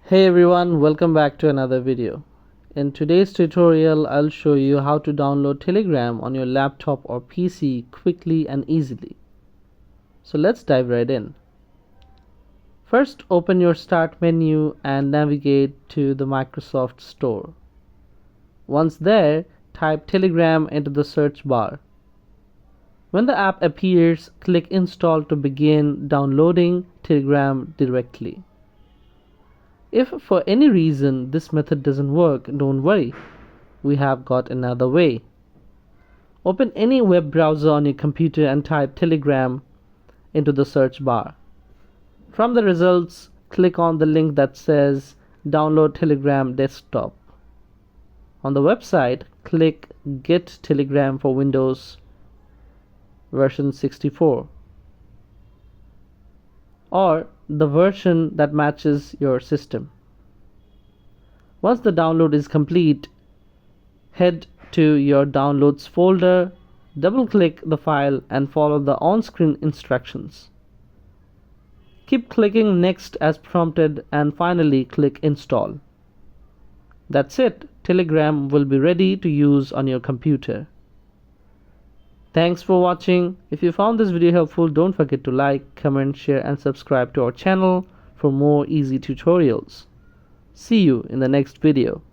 Hey everyone, welcome back to another video. In today's tutorial, I'll show you how to download Telegram on your laptop or PC quickly and easily. So let's dive right in. First, open your Start menu and navigate to the Microsoft Store. Once there, type Telegram into the search bar. When the app appears, click Install to begin downloading Telegram directly. If for any reason this method doesn't work, don't worry, we have got another way. Open any web browser on your computer and type Telegram into the search bar. From the results, click on the link that says Download Telegram Desktop. On the website, click Get Telegram for Windows version 64 or the version that matches your system. Once the download is complete, head to your Downloads folder, double-click the file and follow the on-screen instructions. Keep clicking Next as prompted and finally click Install. That's it, Telegram will be ready to use on your computer. Thanks for watching. If you found this video helpful, don't forget to like, comment, share and subscribe to our channel for more easy tutorials. See you in the next video.